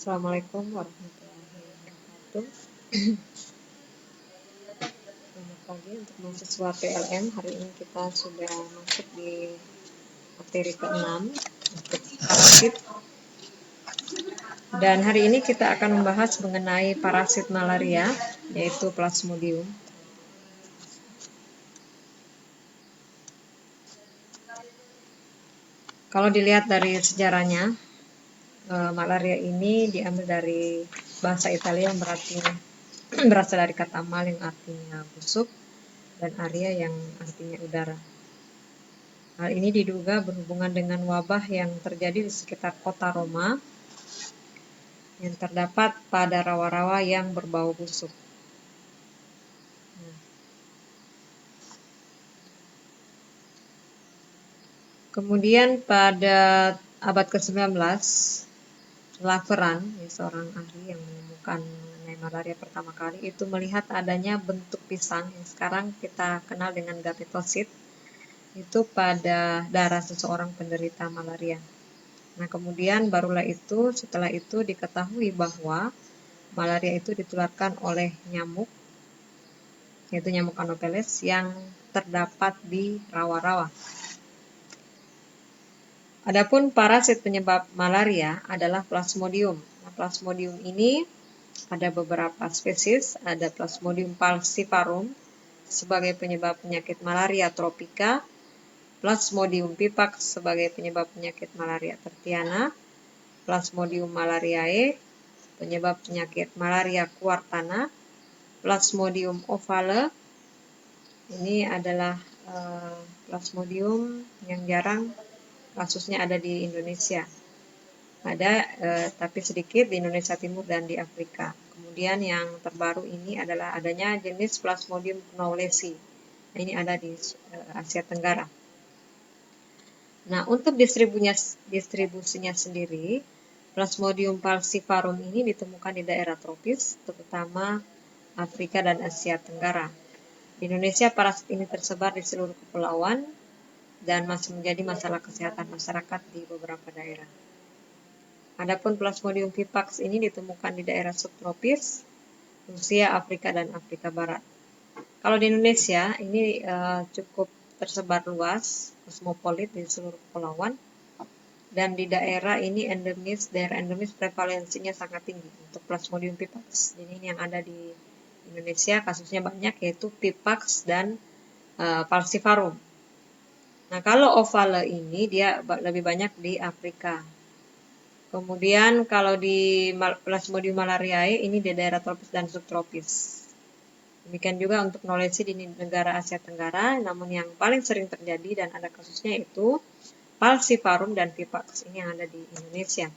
Assalamualaikum warahmatullahi wabarakatuh. Selamat pagi untuk mahasiswa PLN. Hari ini kita sudah masuk di materi ke-6 untuk parasit. Dan hari ini kita akan membahas mengenai parasit malaria, yaitu Plasmodium. Kalau dilihat dari sejarahnya, malaria ini diambil dari bahasa Italia yang berasal dari kata mal yang artinya busuk dan aria yang artinya udara. Hal ini diduga berhubungan dengan wabah yang terjadi di sekitar kota Roma yang terdapat pada rawa-rawa yang berbau busuk. Kemudian pada abad ke-19, Laveran, seorang ahli yang menemukan mengenai malaria pertama kali, itu melihat adanya bentuk pisang yang sekarang kita kenal dengan gapitosit, itu pada darah seseorang penderita malaria. Nah, kemudian barulah setelah itu diketahui bahwa malaria itu ditularkan oleh nyamuk, yaitu nyamuk Anopheles yang terdapat di rawa-rawa. Adapun parasit penyebab malaria adalah Plasmodium. Nah, Plasmodium ini ada beberapa spesies, ada Plasmodium falciparum sebagai penyebab penyakit malaria tropika, Plasmodium pipax sebagai penyebab penyakit malaria tertiana, Plasmodium malariae penyebab penyakit malaria quartana, Plasmodium ovale ini adalah Plasmodium yang jarang kasusnya ada di Indonesia. Ada tapi sedikit di Indonesia Timur dan di Afrika. Kemudian yang terbaru ini adalah adanya jenis Plasmodium knowlesi. Nah, ini ada di Asia Tenggara. Nah, untuk distribusinya sendiri, Plasmodium falciparum ini ditemukan di daerah tropis, terutama Afrika dan Asia Tenggara. Di Indonesia, parasit ini tersebar di seluruh kepulauan dan masih menjadi masalah kesehatan masyarakat di beberapa daerah. Adapun Plasmodium pipax ini ditemukan di daerah subtropis, Rusia, Afrika, dan Afrika Barat. Kalau di Indonesia, ini cukup tersebar luas, kosmopolit di seluruh kepulauan, dan di daerah ini daerah endemis prevalensinya sangat tinggi untuk Plasmodium pipax. Jadi ini yang ada di Indonesia kasusnya banyak, yaitu pipax dan falciparum. Nah, kalau ovale ini dia lebih banyak di Afrika. Kemudian kalau di Plasmodium malariae ini di daerah tropis dan subtropis. Demikian juga untuk knowlesi di negara Asia Tenggara, namun yang paling sering terjadi dan ada kasusnya itu falciparum dan pipax, ini yang ada di Indonesia.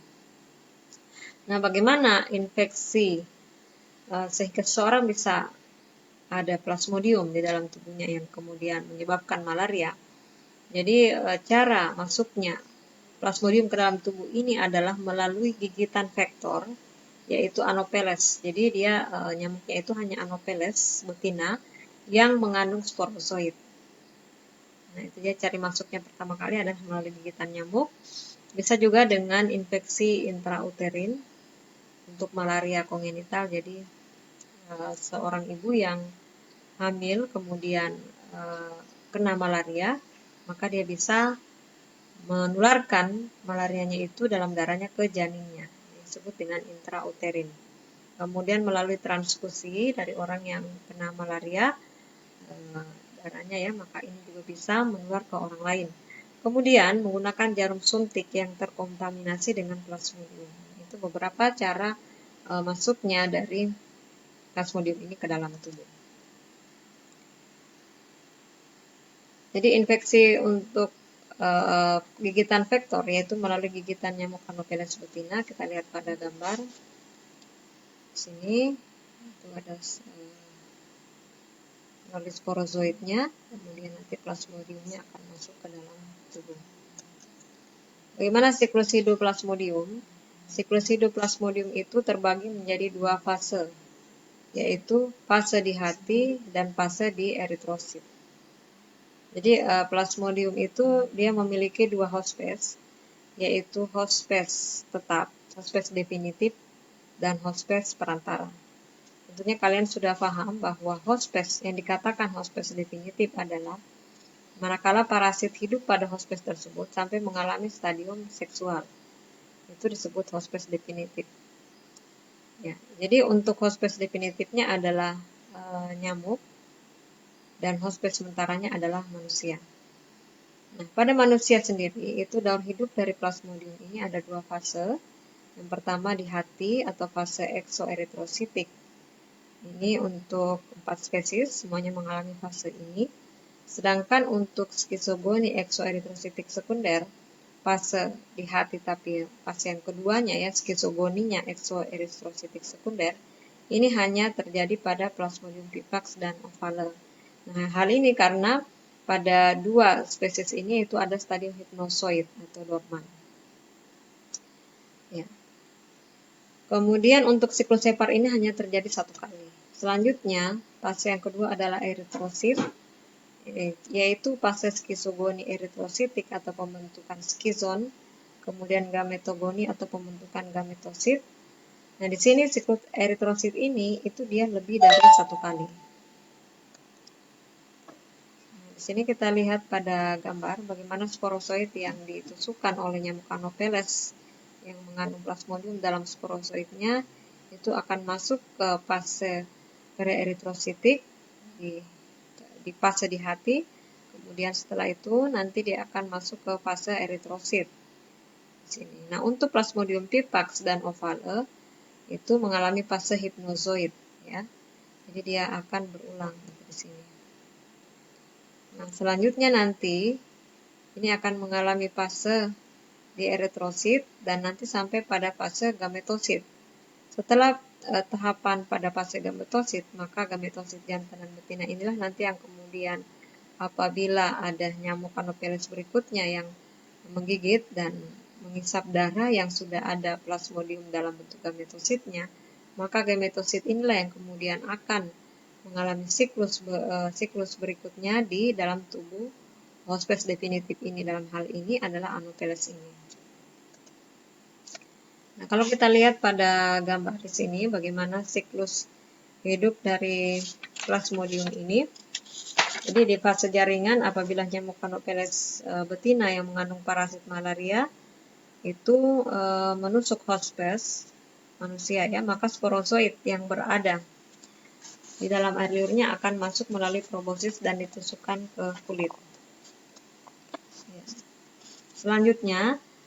Nah, bagaimana infeksi sehingga seseorang bisa ada Plasmodium di dalam tubuhnya yang kemudian menyebabkan malaria? Jadi cara masuknya Plasmodium ke dalam tubuh ini adalah melalui gigitan vektor, yaitu Anopheles. Jadi dia nyamuknya itu hanya Anopheles betina yang mengandung sporozoid. Nah, itu dia cari masuknya pertama kali adalah melalui gigitan nyamuk. Bisa juga dengan infeksi intrauterin untuk malaria kongenital. Jadi seorang ibu yang hamil kemudian kena malaria, maka dia bisa menularkan malarianya itu dalam darahnya ke janinnya, disebut dengan intrauterin. Kemudian melalui transfusi dari orang yang kena malaria darahnya ya, maka ini juga bisa menular ke orang lain. Kemudian menggunakan jarum suntik yang terkontaminasi dengan Plasmodium. Itu beberapa cara masuknya dari Plasmodium ini ke dalam tubuh. Jadi infeksi untuk gigitan vektor, yaitu melalui gigitan nyamuk Anopheles betina, kita lihat pada gambar sini, itu ada melalui sporozoidnya, kemudian nanti Plasmodiumnya akan masuk ke dalam tubuh. Bagaimana siklus hidup Plasmodium? Siklus hidup Plasmodium itu terbagi menjadi 2 fase, yaitu fase di hati dan fase di eritrosit. Jadi Plasmodium itu dia memiliki 2 host space, yaitu host space tetap, host space definitif, dan hospes perantara. Tentunya kalian sudah paham bahwa hospes, yang dikatakan hospes definitif adalah manakala parasit hidup pada hospes tersebut sampai mengalami stadium seksual. Itu disebut hospes definitif. Ya, jadi untuk hospes definitifnya adalah nyamuk, dan hospes sementaranya adalah manusia. Nah, pada manusia sendiri, itu daur hidup dari plasmodium ini ada 2 fase. Yang pertama di hati atau fase eksoeritrositik. Ini untuk 4 spesies, semuanya mengalami fase ini. Sedangkan untuk skizogoni eksoeritrositik sekunder, fase di hati tapi fase yang keduanya ya, skizogoninya eksoeritrositik sekunder, ini hanya terjadi pada Plasmodium vivax dan ovale. Nah, hal ini karena pada 2 spesies ini itu ada stadium hipnozoid atau dorman. Ya. Kemudian untuk siklus separ ini hanya terjadi 1 kali. Selanjutnya, fase yang kedua adalah eritrosit, yaitu fase skizogoni eritrositik atau pembentukan skizon, kemudian gametogoni atau pembentukan gametosit. Nah, di sini siklus eritrosit ini itu dia lebih dari 1 kali. Nah, di sini kita lihat pada gambar bagaimana sporozoid yang ditusukkan oleh nyamuk Anopheles yang mengandung plasmodium dalam sporozoidnya itu akan masuk ke fase preeritrositik di fase di hati. Kemudian setelah itu nanti dia akan masuk ke fase eritrosit. Di sini. Nah, untuk Plasmodium vivax dan ovale itu mengalami fase hipnozoid ya. Jadi dia akan berulang di sini. Nah, selanjutnya nanti ini akan mengalami fase di eritrosit dan nanti sampai pada fase gametosit. Setelah tahapan pada fase gametosit, maka gametosit jantan dan betina inilah nanti yang kemudian apabila ada nyamuk Anopheles berikutnya yang menggigit dan mengisap darah yang sudah ada plasmodium dalam bentuk gametositnya, maka gametosit inilah yang kemudian akan mengalami siklus berikutnya di dalam tubuh hospes definitif ini. Dalam hal ini adalah Anopheles ini. Nah, kalau kita lihat pada gambar di sini bagaimana siklus hidup dari plasmodium ini. Jadi di fase jaringan apabila nyamuk Anopheles betina yang mengandung parasit malaria itu menusuk hospes manusia ya, maka sporozoid yang berada di dalam air liurnya akan masuk melalui proboscis dan ditusukkan ke kulit. Ya. Selanjutnya,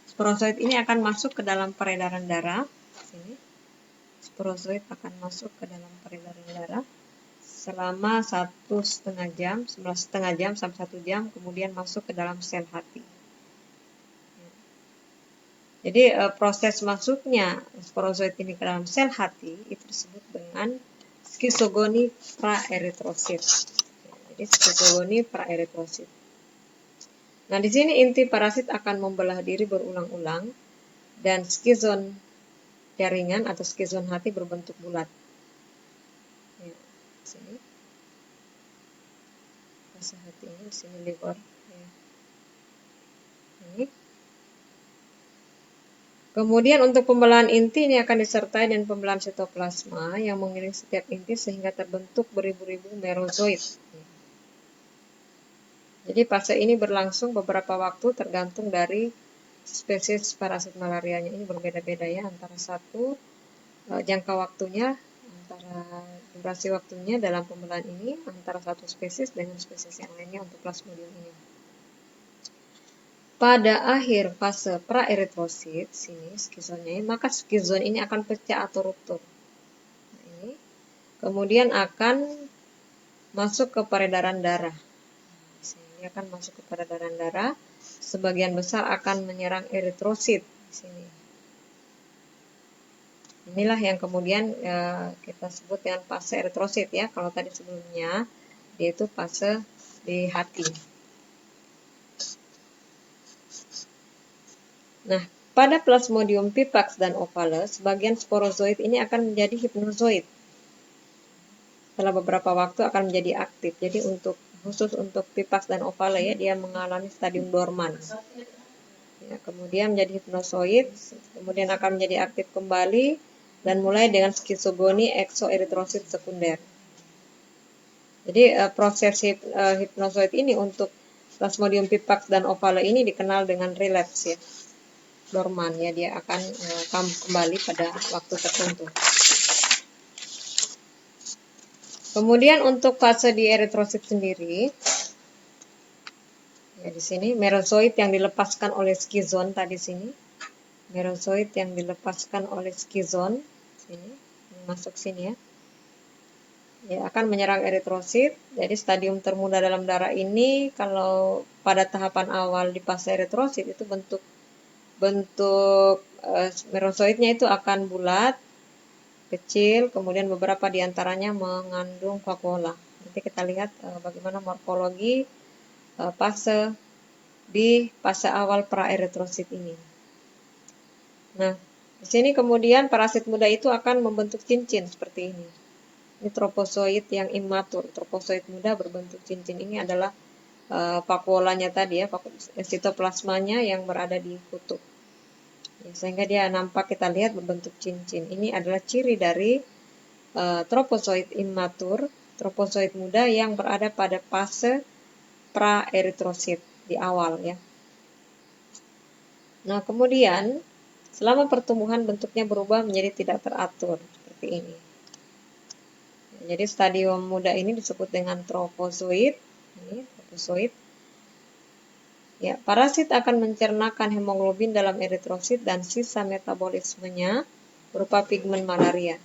sporozoid ini akan masuk ke dalam peredaran darah. Sini. Sporozoid akan masuk ke dalam peredaran darah selama 1,5 jam sampai 1 jam, kemudian masuk ke dalam sel hati. Jadi proses masuknya sporozoid ini ke dalam sel hati itu disebut dengan skizogoni praeritrosit. Jadi skizogoni praeritrosit. Nah, di sini inti parasit akan membelah diri berulang-ulang dan skizon jaringan atau skizon hati berbentuk bulat. Ya, sini. Fase hati ini di sini liver. Ya. Ini. Kemudian untuk pembelahan inti ini akan disertai dengan pembelahan sitoplasma yang mengiringi setiap inti sehingga terbentuk beribu-ribu merozoid. Jadi fase ini berlangsung beberapa waktu tergantung dari spesies parasit malarianya. Ini berbeda-beda ya, antara satu jangka waktunya, antara durasi waktunya dalam pembelahan ini antara satu spesies dengan spesies yang lainnya untuk plasmodium ini. Pada akhir fase praeritrosit, sini skizonnya, maka skizon ini akan pecah atau ruptur. Nah, ini kemudian akan masuk ke peredaran darah. Sini akan masuk ke peredaran darah. Sebagian besar akan menyerang eritrosit di sini. Inilah yang kemudian kita sebut dengan fase eritrosit ya. Kalau tadi sebelumnya yaitu fase di hati. Nah, pada Plasmodium vivax dan ovale, sebagian sporozoid ini akan menjadi hipnozoid. Setelah beberapa waktu akan menjadi aktif. Jadi khusus untuk vivax dan ovale ya, dia mengalami stadium dorman. Ya, kemudian menjadi hipnozoid, kemudian akan menjadi aktif kembali dan mulai dengan skizogoni eksoeritrosit sekunder. Jadi proses hipnozoid ini untuk Plasmodium pipax dan ovale ini dikenal dengan relapse ya, dorman ya, dia akan kembali pada waktu tertentu. Kemudian untuk fase di eritrosit sendiri, ya di sini merozoid yang dilepaskan oleh skizon tadi sini, merozoid yang dilepaskan oleh skizon sini masuk sini ya. Ya, akan menyerang eritrosit. Jadi stadium termuda dalam darah ini kalau pada tahapan awal di fase eritrosit itu bentuk merozoidnya itu akan bulat, kecil, kemudian beberapa diantaranya mengandung vakuola. Nanti kita lihat bagaimana morfologi di fase awal praeritrosit ini. Nah, di sini kemudian parasit muda itu akan membentuk cincin seperti ini. Ini tropozoid yang imatur, tropozoid muda berbentuk cincin. Ini adalah vakuolanya tadi ya, sitoplasmanya yang berada di kutub. Ya, sehingga dia nampak, kita lihat berbentuk cincin. Ini adalah ciri dari tropozoid imatur, tropozoid muda yang berada pada fase praeritrosit di awal ya. Nah, kemudian selama pertumbuhan bentuknya berubah menjadi tidak teratur seperti ini. Jadi stadium muda ini disebut dengan tropozoid. Ini tropozoid. Ya, parasit akan mencernakan hemoglobin dalam eritrosit dan sisa metabolismenya berupa pigmen malaria.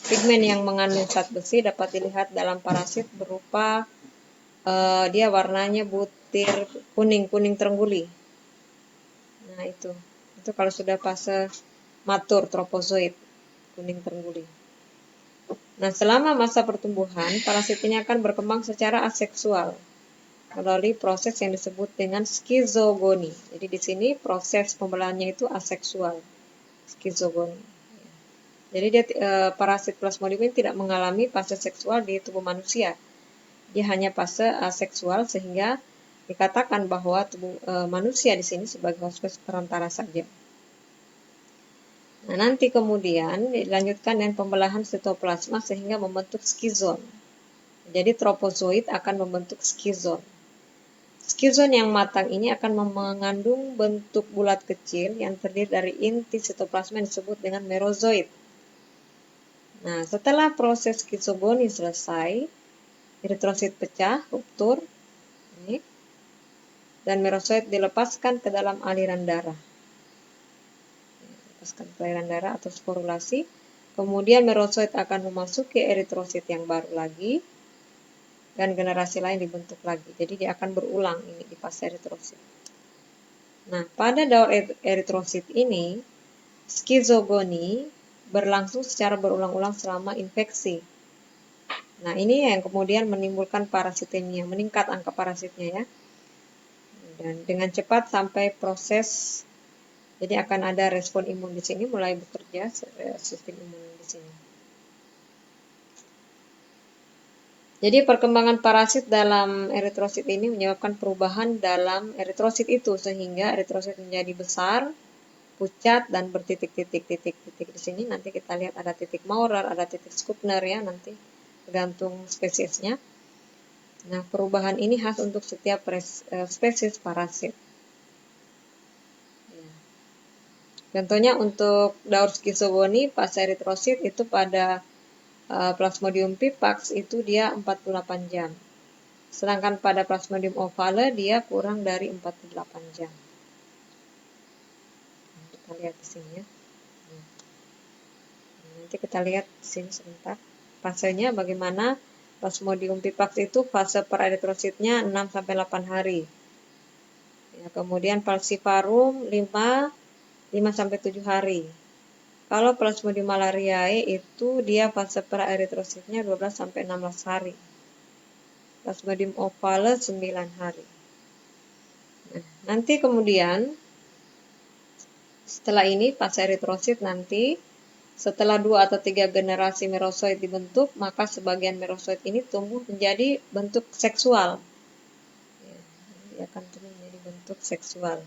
Pigmen yang mengandung zat besi dapat dilihat dalam parasit berupa dia warnanya butir kuning terengguli. Nah, itu kalau sudah fase matur tropozoid, kuning terengguli. Nah, selama masa pertumbuhan, parasit ini akan berkembang secara aseksual melalui proses yang disebut dengan skizogoni. Jadi di sini proses pembelahannya itu aseksual, skizogoni. Jadi dia parasit Plasmodium ini tidak mengalami fase seksual di tubuh manusia. Dia hanya fase aseksual, sehingga dikatakan bahwa tubuh manusia di sini sebagai hospes perantara saja. Nah, nanti kemudian dilanjutkan dengan pembelahan sitoplasma sehingga membentuk skizon. Jadi tropozoid akan membentuk skizon. Skizon yang matang ini akan mengandung bentuk bulat kecil yang terdiri dari inti sitoplasma yang disebut dengan merozoid. Nah, setelah proses skizogoni selesai, eritrosit pecah, ruptur, ini, dan merozoid dilepaskan ke dalam aliran darah. Lepaskan ke aliran darah atau sporulasi. Kemudian merozoid akan memasuki eritrosit yang baru lagi, dan generasi lain dibentuk lagi. Jadi dia akan berulang ini di fase eritrosit. Nah, pada daur eritrosit ini, skizogoni berlangsung secara berulang-ulang selama infeksi. Nah, ini yang kemudian menimbulkan parasitemia, meningkat angka parasitnya ya. Dan dengan cepat sampai proses, jadi akan ada respon imun di sini mulai bekerja, sistem imun di sini. Jadi perkembangan parasit dalam eritrosit ini menyebabkan perubahan dalam eritrosit itu, sehingga eritrosit menjadi besar, pucat, dan bertitik-titik. Di sini nanti kita lihat ada titik Maurer, ada titik Skupner ya, nanti tergantung spesiesnya. Nah, perubahan ini khas untuk setiap spesies parasit. Ya. Contohnya untuk daur skizogoni fase eritrosit itu pada Plasmodium pipax itu dia 48 jam. Sedangkan pada Plasmodium ovale dia kurang dari 48 jam. Kita lihat di sini ya. Nanti kita lihat di sini sebentar. Fasenya bagaimana? Plasmodium pipax itu fase praeritrositnya 6-8 hari. Ya, kemudian falciparum 5-7 hari. Kalau Plasmodium malariae itu dia fase praeritrositnya 12-16 hari. Plasmodium ovale 9 hari. Nah, nanti kemudian setelah ini fase eritrosit nanti setelah 2 atau 3 generasi merozoid dibentuk, maka sebagian merozoid ini tumbuh menjadi bentuk seksual. Ya, dia akan tumbuh menjadi bentuk seksual.